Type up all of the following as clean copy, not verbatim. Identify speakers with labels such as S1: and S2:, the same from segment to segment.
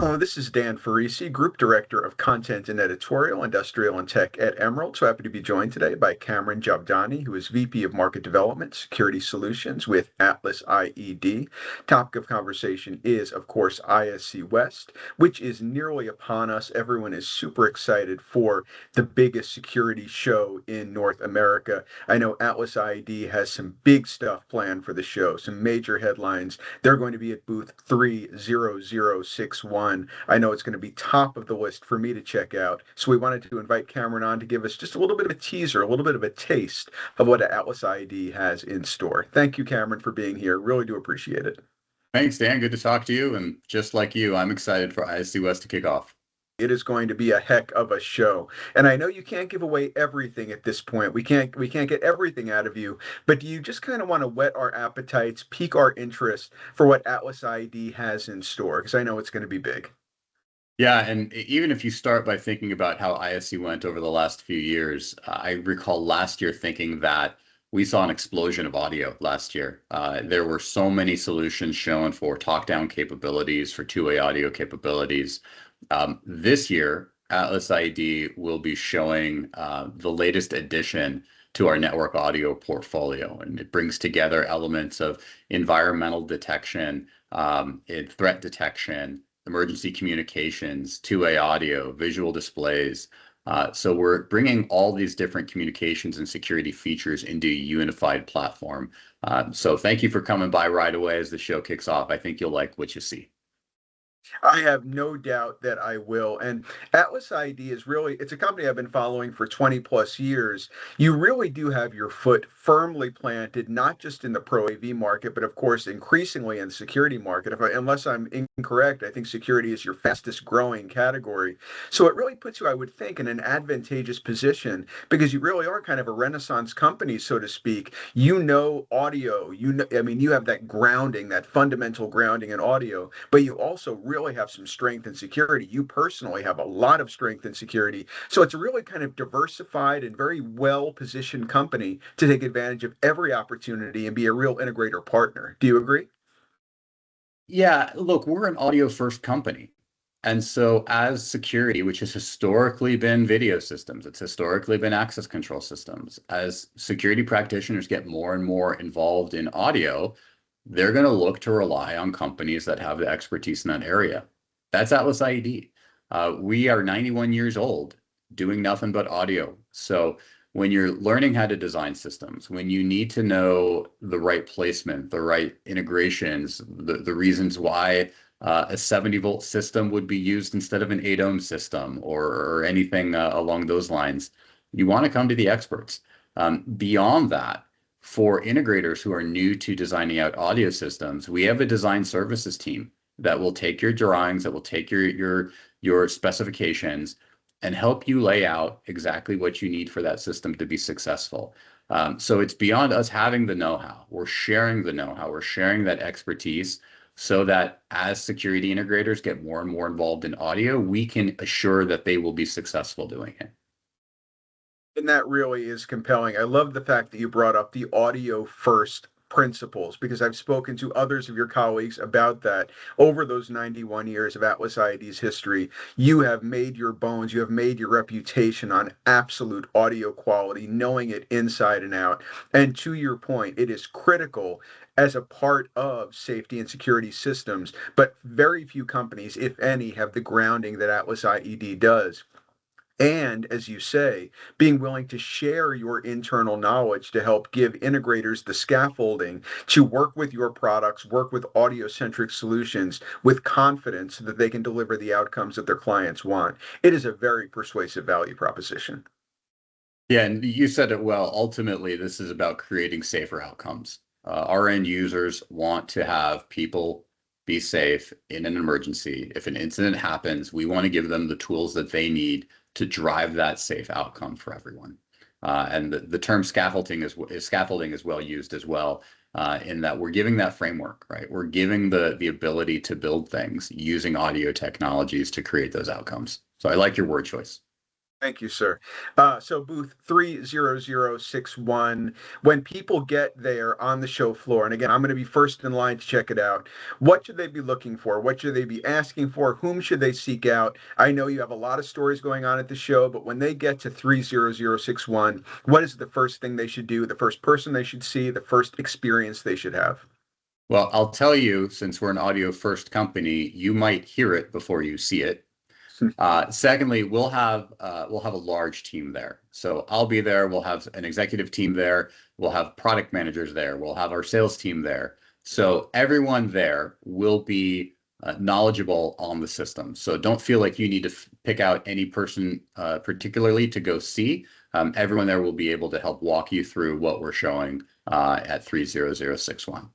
S1: Hello, this is Dan Farisi, Group Director of Content and Editorial, Industrial and Tech at Emerald. So happy to be joined today by Cameron Javdani, who is VP of Market Development, Security Solutions with AtlasIED. Topic of conversation is, of course, ISC West, which is nearly upon us. Everyone is super excited for the biggest security show in North America. I know AtlasIED has some big stuff planned for the show, some major headlines. They're going to be at booth 30061. I know it's going to be top of the list for me to check out. So we wanted to invite Cameron on to give us just a little bit of a teaser, a little bit of a taste of what AtlasIED has in store. Thank you, Cameron, for being here. Really do appreciate it.
S2: Thanks, Dan. Good to talk to you. And just like you, I'm excited for ISC West to kick off.
S1: It is going to be a heck of a show. And I know you can't give away everything at this point. We can't get everything out of you, but do you just kind of want to whet our appetites, pique our interest for what AtlasIED has in store? Because I know it's going to be big.
S2: Yeah, and even if you start by thinking about how ISC went over the last few years, I recall last year thinking that we saw an explosion of audio last year. There were so many solutions shown for talk-down capabilities, for two-way audio capabilities. This year, AtlasIED will be showing the latest addition to our network audio portfolio, and it brings together elements of environmental detection, threat detection, emergency communications, two-way audio, visual displays. So we're bringing all these different communications and security features into a unified platform. So thank you for coming by right away as the show kicks off. I think you'll like what you see.
S1: I have no doubt that I will. And AtlasIED is really, it's a company I've been following for 20 plus years. You really do have your foot firmly planted, not just in the pro AV market, but of course, increasingly in the security market. Unless I'm incorrect, I think security is your fastest growing category. So it really puts you, I would think, in an advantageous position because you really are kind of a renaissance company, so to speak. You know audio, I mean, you have that grounding, that fundamental grounding in audio, but you also really have some strength and security. You personally have a lot of strength and security. So it's a really kind of diversified and very well positioned company to take advantage of every opportunity and be a real integrator partner. Do you agree?
S2: Yeah, look, we're an audio first company. And so as security, which has historically been video systems, it's historically been access control systems, as security practitioners get more and more involved in audio, they're going to look to rely on companies that have the expertise in that area. That's AtlasIED. We are 91 years old doing nothing but audio. So when you're learning how to design systems, when you need to know the right placement, the right integrations, the reasons why a 70-volt system would be used instead of an 8-ohm system or anything along those lines, you want to come to the experts. Beyond that, for integrators who are new to designing out audio systems, we have a design services team that will take your drawings, that will take your specifications and help you lay out exactly what you need for that system to be successful. So it's beyond us having the know-how. We're sharing the know-how. We're sharing that expertise so that as security integrators get more and more involved in audio, we can assure that they will be successful doing it.
S1: And that really is compelling. I love the fact that you brought up the audio first principles because I've spoken to others of your colleagues about that over those 91 years of AtlasIED's history. You have made your bones, you have made your reputation on absolute audio quality, knowing it inside and out. And to your point, it is critical as a part of safety and security systems, but very few companies, if any, have the grounding that AtlasIED does. And as you say, being willing to share your internal knowledge to help give integrators the scaffolding to work with your products, work with audio-centric solutions with confidence so that they can deliver the outcomes that their clients want. It is a very persuasive value proposition.
S2: Yeah, and you said it well. Ultimately, this is about creating safer outcomes. Our end users want to have people be safe in an emergency. If an incident happens, we want to give them the tools that they need to drive that safe outcome for everyone. And the term scaffolding is well used as well, in that we're giving that framework, right? We're giving the ability to build things using audio technologies to create those outcomes. So I like your word choice.
S1: Thank you, sir. So booth 30061, when people get there on the show floor, and again, I'm going to be first in line to check it out, what should they be looking for? What should they be asking for? Whom should they seek out? I know you have a lot of stories going on at the show, but when they get to 30061, what is the first thing they should do, the first person they should see, the first experience they should have?
S2: Well, I'll tell you, since we're an audio first company, you might hear it before you see it. Secondly, we'll have a large team there. So I'll be there. We'll have an executive team there. We'll have product managers there. We'll have our sales team there. So everyone there will be knowledgeable on the system. So don't feel like you need to pick out any person particularly to go see. Everyone there will be able to help walk you through what we're showing at 30061.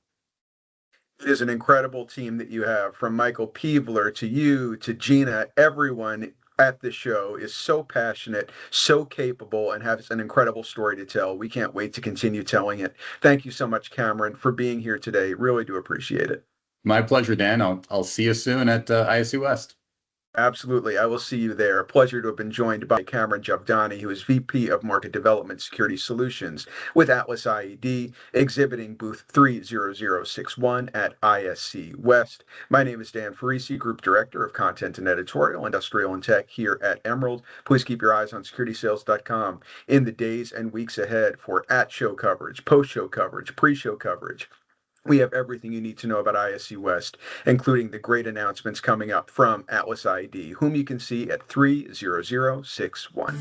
S1: It is an incredible team that you have, from Michael Peevler to you to Gina. Everyone at the show is so passionate, so capable, and has an incredible story to tell. We can't wait to continue telling it. Thank you so much, Cameron, for being here today. Really do appreciate it.
S2: My pleasure, Dan. I'll see you soon at ISC West.
S1: Absolutely. I will see you there. A pleasure to have been joined by Cameron Javdani, who is VP of Market Development Security Solutions with AtlasIED, exhibiting booth 30061 at ISC West. My name is Dan Farisi, Group Director of Content and Editorial, Industrial and Tech here at Emerald. Please keep your eyes on securitysales.com in the days and weeks ahead for at-show coverage, post-show coverage, pre-show coverage. We have everything you need to know about ISC West, including the great announcements coming up from AtlasIED, whom you can see at 30061.